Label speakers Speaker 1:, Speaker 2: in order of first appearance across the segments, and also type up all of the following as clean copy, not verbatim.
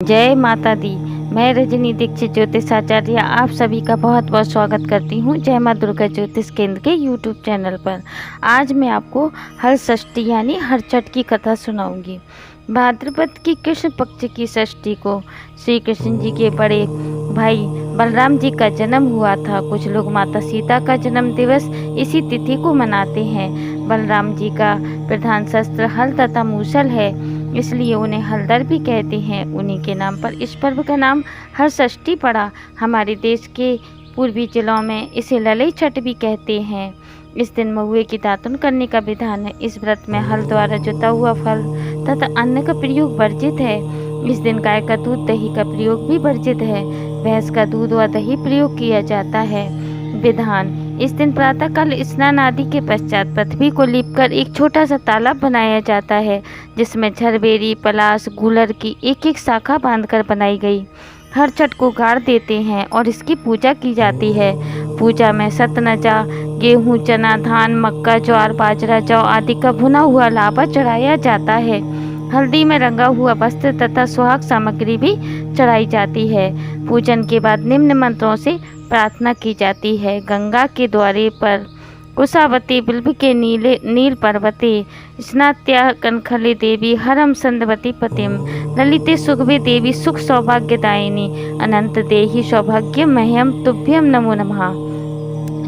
Speaker 1: जय माता दी। मैं रजनी दीक्षित ज्योतिषाचार्य आप सभी का बहुत बहुत स्वागत करती हूँ जय माँ दुर्गा ज्योतिष केंद्र के यूट्यूब चैनल पर। आज मैं आपको हर षष्ठी यानी हर छठ की कथा सुनाऊंगी। भाद्रपद की कृष्ण पक्ष की षष्ठी को श्री कृष्ण जी के बड़े भाई बलराम जी का जन्म हुआ था। कुछ लोग माता सीता का जन्म दिवस इसी तिथि को मनाते हैं। बलराम जी का प्रधान शस्त्र हल तथा मूसल है, इसलिए उन्हें हलदर भी कहते हैं। उन्हीं के नाम पर इस पर्व का नाम हर षष्ठी पड़ा। हमारे देश के पूर्वी जिलों में इसे ललई छठ भी कहते हैं। इस दिन महुए की दातुन करने का विधान है। इस व्रत में हल द्वारा जुता हुआ फल तथा अन्न का प्रयोग वर्जित है। इस दिन गाय का दूध दही का प्रयोग भी वर्जित है। भैंस का दूध व दही प्रयोग किया जाता है। विधान: इस दिन प्रातःकाल स्नान आदि के पश्चात पृथ्वी को लीपकर एक छोटा सा तालाब बनाया जाता है, जिसमें झरबेरी, पलाश, गूलर की एक एक शाखा बांधकर बनाई गई हर छठ को गाड़ देते हैं और इसकी पूजा की जाती है। पूजा में सतनजा, गेहूं, चना, धान, मक्का, ज्वार, बाजरा, जौ आदि का भुना हुआ लावा चढ़ाया जाता है। हल्दी में रंगा हुआ वस्त्र तथा सुहाग सामग्री भी चढ़ाई जाती है। पूजन के बाद निम्न मंत्रों से प्रार्थना की जाती है। गंगा के द्वारे पर कुशावती बिल्व के नील पर्वते स्नात्या कनखले देवी हरम संदवती पतिम ललिते सुगवे देवी सुख सौभाग्यदायिनी अनंत देहि सौभाग्य मह्यम तुभ्यम नमो नमः।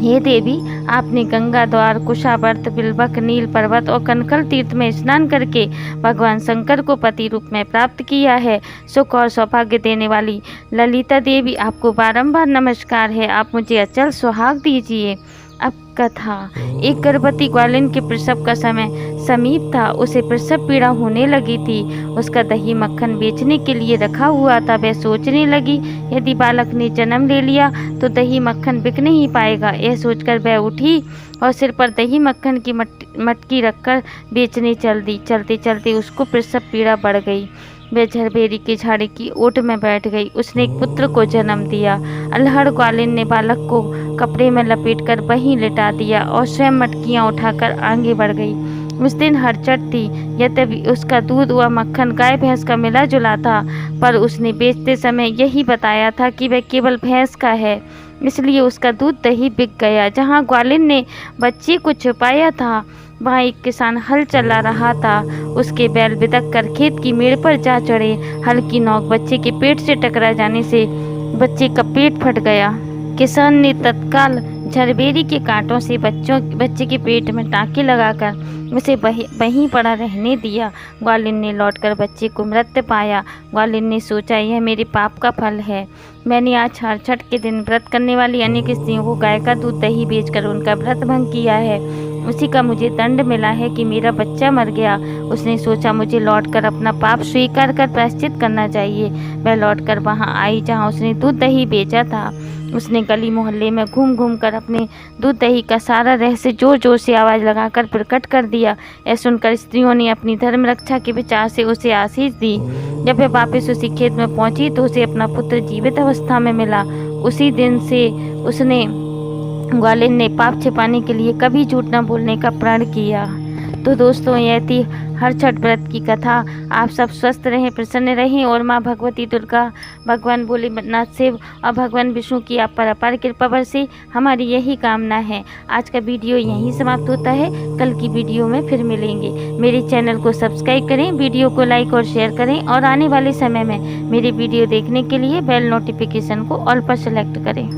Speaker 1: हे देवी, आपने गंगा द्वार, कुशावर्त, बिल्वक, नील पर्वत और कनखल तीर्थ में स्नान करके भगवान शंकर को पति रूप में प्राप्त किया है। सुख और सौभाग्य देने वाली ललिता देवी, आपको बारंबार नमस्कार है। आप मुझे अचल सुहाग दीजिए। अब कथा: एक गर्भवती ग्वालिन के प्रसव का समय समीप था। उसे प्रसव पीड़ा होने लगी थी। उसका दही मक्खन बेचने के लिए रखा हुआ था। वह सोचने लगी, यदि बालक ने जन्म ले लिया तो दही मक्खन बिक नहीं पाएगा। यह सोचकर वह उठी और सिर पर दही मक्खन की मटकी रखकर बेचने चल दी। चलते चलते उसको प्रसव पीड़ा बढ़ गई। वह झरबेरी के झाड़ी की ओट में बैठ गई। उसने एक पुत्र को जन्म दिया। अल्हड़ ग्वालिन ने बालक को कपड़े में लपेटकर वहीं लिटा दिया और स्वयं मटकियां उठाकर आगे बढ़ गई। उस दिन हर छठ थी। यद्यपि उसका दूध व मक्खन गाय भैंस का मिला जुला था, पर उसने बेचते समय यही बताया था कि वह केवल भैंस का है, इसलिए उसका दूध दही बिक गया। जहाँ ग्वालिन ने बच्चे को छुपाया था, वहाँ एक किसान हल चला रहा था। उसके बैल बिदक कर खेत की मेड़ पर जा चढ़े। हल की नोक बच्चे के पेट से टकरा जाने से बच्चे का पेट फट गया। किसान ने तत्काल झरबेरी के कांटों से बच्चे के पेट में टाँके लगाकर उसे वहीं पड़ा रहने दिया। ग्वालिन ने लौटकर बच्चे को मृत पाया। ग्वालिन ने सोचा, यह मेरे पाप का फल है। मैंने आज हर छठ के दिन व्रत करने वाली अनेक स्त्रियों को गाय का दूध दही बेचकर उनका व्रत भंग किया है। उसी का मुझे दंड मिला है कि मेरा बच्चा मर गया। उसने सोचा, मुझे लौटकर अपना पाप स्वीकार कर प्रायश्चित करना चाहिए। वह लौटकर वहां आई जहां उसने दूध दही बेचा था। उसने गली मोहल्ले में घूम घूम कर अपने दूध दही का सारा रहस्य जोर जोर से आवाज़ लगाकर प्रकट कर दिया। यह सुनकर स्त्रियों ने अपनी धर्म रक्षा के विचार से उसे आशीष दी। जब वह वापस उसी खेत में पहुंची तो उसे अपना पुत्र जीवित अवस्था में मिला। उसी दिन से उसने ग्वालिन ने पाप छिपाने के लिए कभी झूठ न बोलने का प्रण किया। तो दोस्तों, यह थी हर छठ व्रत की कथा। आप सब स्वस्थ रहें, प्रसन्न रहें और माँ भगवती दुर्गा, भगवान भोलेनाथ शिव और भगवान विष्णु की आप पर अपार कृपा बरसे, हमारी यही कामना है। आज का वीडियो यहीं समाप्त होता है। कल की वीडियो में फिर मिलेंगे। मेरे चैनल को सब्सक्राइब करें, वीडियो को लाइक और शेयर करें और आने वाले समय में मेरे वीडियो देखने के लिए बेल नोटिफिकेशन को ऑल पर सेलेक्ट करें।